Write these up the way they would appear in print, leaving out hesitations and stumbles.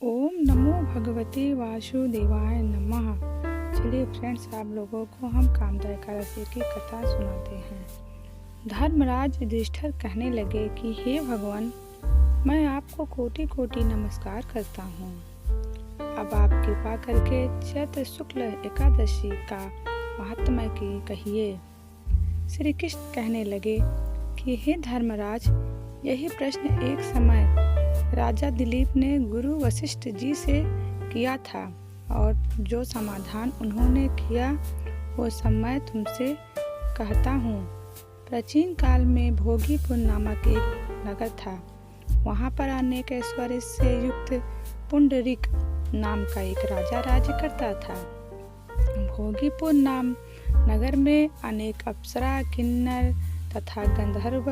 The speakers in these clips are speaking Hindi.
ओम नमो भगवते वासुदेवाय नमः। चलिए फ्रेंड्स, आप लोगों को हम कामदा एकादशी की कथा सुनाते हैं। धर्मराज युधिष्ठिर कहने लगे कि हे भगवान, मैं आपको कोटि कोटि नमस्कार करता हूँ। अब आप कृपा करके चैत्र शुक्ल एकादशी का महात्म्य की कहिए। श्री कृष्ण कहने लगे कि हे धर्मराज, यही प्रश्न एक समय राजा दिलीप ने गुरु वशिष्ठ जी से किया था और जो समाधान उन्होंने किया वो सब मैं तुमसे कहता हूँ। प्राचीन काल में भोगीपुर नामक एक नगर था। वहाँ पर अनेक ऐश्वर्य से युक्त पुंडरीक नाम का एक राजा राज्य करता था। भोगीपुर नाम नगर में अनेक अप्सरा, किन्नर तथा गंधर्व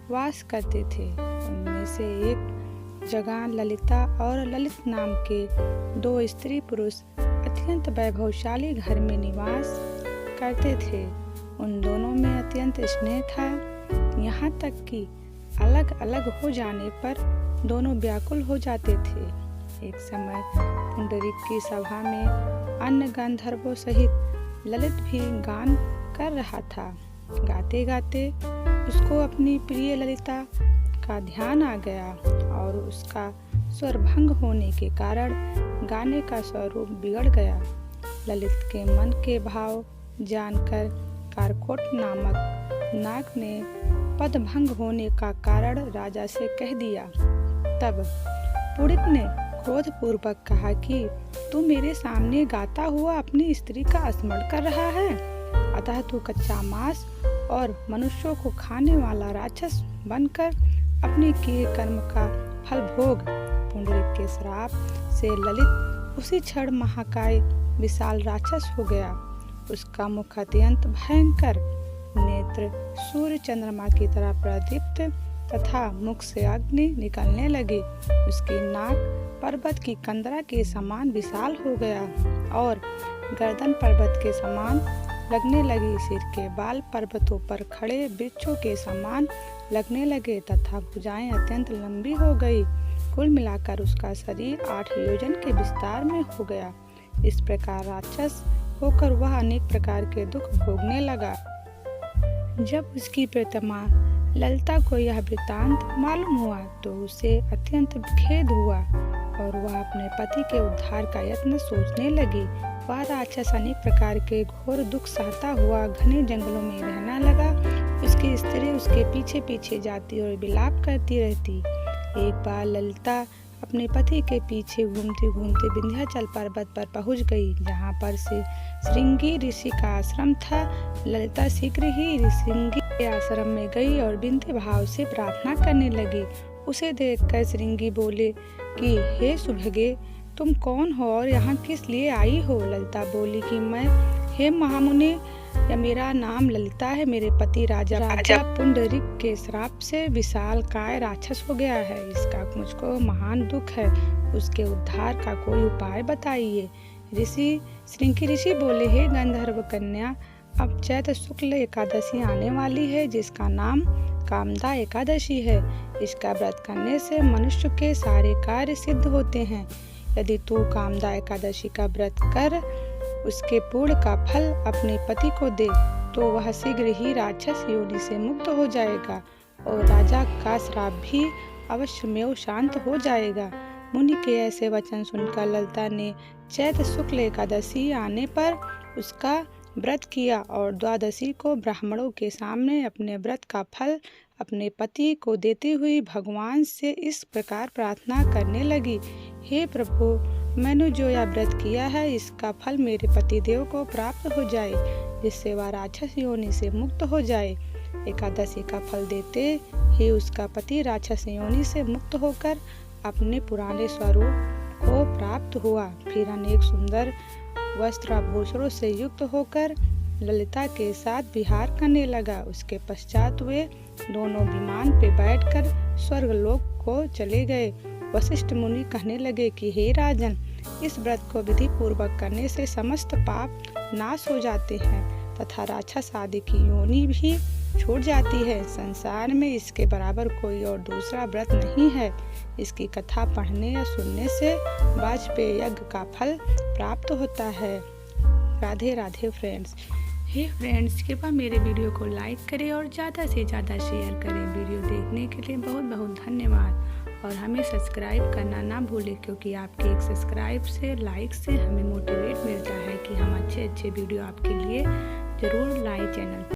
वास करते थे। उनमें से एक जगह ललिता और ललित नाम के दो स्त्री पुरुष अत्यंत वैभवशाली घर में निवास करते थे। उन दोनों में अत्यंत स्नेह था, यहाँ तक कि अलग अलग हो जाने पर दोनों व्याकुल हो जाते थे। एक समय पुंडरीक की सभा में अन्य गंधर्वों सहित ललित भी गान कर रहा था। गाते गाते उसको अपनी प्रिय ललिता का ध्यान आ गया और उसका स्वर भंग होने के कारण गाने का स्वरूप बिगड़ गया। ललित के मन के भाव जानकर कारकोट नामक नाग ने पद भंग होने का कारण राजा से कह दिया। तब पुड़ित ने क्रोध पूर्वक कहा कि तू मेरे सामने गाता हुआ अपनी स्त्री का स्मरण कर रहा है, अतः तू कच्चा मांस और मनुष्यों को खाने वाला राक्षस बनकर अपने किए कर्म का फल भोग। पुंडरीक के श्राप से ललित उसी क्षण महाकाय विशाल राक्षस हो गया। उसका मुख अत्यंत भयंकर, नेत्र सूर्य चंद्रमा की तरह प्रदीप्त तथा मुख से अग्नि निकलने लगी। उसकी नाक पर्वत की कंदरा के समान विशाल हो गया और गर्दन पर्वत के समान लगने लगी। सिर के बाल पर्वतों पर खड़े वृक्षों के समान लगने लगे तथा भुजाएं अत्यंत लंबी हो गई। कुल मिलाकर उसका शरीर 8 योजन के विस्तार में हो गया। इस प्रकार राक्षस होकर वह अनेक प्रकार के दुख भोगने लगा। जब उसकी प्रियतमा ललिता को यह वृत्तांत मालूम हुआ तो उसे अत्यंत खेद हुआ और वह अपने पति के उद्धार का यत्न सोचने लगी। वह राक्षस अनेक प्रकार के घोर दुख सहता हुआ घने जंगलों में रहने लगा। उसकी स्त्री उसके पीछे पीछे जाती और विलाप करती रहती। एक बार ललिता अपने पति के पीछे घूमते घूमते विंध्याचल पर्वत पर पहुंच गई, जहां पर से श्रृंगी ऋषि का आश्रम था। ललिता शीघ्र ही श्रृंगी के आश्रम में गई और विनती भाव से प्रार्थना करने लगी। उसे देखकर श्रृंगी बोले कि हे सुभगे, तुम कौन हो और यहाँ किस लिए आई हो? ललिता बोली कि मैं, हे महामुनि, मेरा नाम ललिता है। मेरे पति राजा पुंडरीक के श्राप से विशाल काय राक्षस हो गया है। इसका मुझको महान दुख है। उसके उद्धार का कोई उपाय बताइए। श्रृंगी ऋषि बोले, हे गंधर्व कन्या, अब चैत्र शुक्ल एकादशी आने वाली है, जिसका नाम कामदा एकादशी है। इसका व्रत करने से मनुष्य के सारे कार्य सिद्ध होते हैं। यदि तू कामदा एकादशी का व्रत कर उसके पूर्ण का फल अपने पति को दे तो वह शीघ्र ही राक्षस योनि से मुक्त हो जाएगा और राजा का श्राप भी अवश्यमेव शांत हो जाएगा। मुनि के ऐसे वचन सुनकर ललिता ने चैत्र शुक्ल एकादशी आने पर उसका व्रत किया और द्वादशी को ब्राह्मणों के सामने अपने व्रत का फल अपने पति को देती हुई भगवान से इस प्रकार प्रार्थना करने लगी, हे प्रभु, मैंने जो यह व्रत किया है इसका फल मेरे पति देव को प्राप्त हो जाए, जिससे वह राक्षस योनि से मुक्त हो जाए। एकादशी का फल देते ही उसका पति राक्षस योनि से मुक्त होकर अपने पुराने स्वरूप को प्राप्त हुआ। फिर अनेक सुंदर वस्त्र आभूषणों से युक्त होकर ललिता के साथ विहार करने लगा। उसके पश्चात वे दोनों विमान पे बैठकर स्वर्गलोक को चले गए। वशिष्ठ मुनि कहने लगे कि हे राजन, इस व्रत को विधि पूर्वक करने से समस्त पाप नाश हो जाते हैं तथा राक्षस आदि की योनि भी छूट जाती है। संसार में इसके बराबर कोई और दूसरा व्रत नहीं है। इसकी कथा पढ़ने या सुनने से वाजपेयी यज्ञ का फल प्राप्त होता है। Radhe Radhe friends. Hey friends, कृपया मेरे वीडियो को लाइक करें और ज़्यादा से ज़्यादा शेयर करें। वीडियो देखने के लिए बहुत बहुत धन्यवाद और हमें सब्सक्राइब करना ना भूलें, क्योंकि आपके एक सब्सक्राइब से, लाइक से हमें मोटिवेट मिलता है कि हम अच्छे वीडियो आपके लिए ज़रूर लाएं चैनल पर।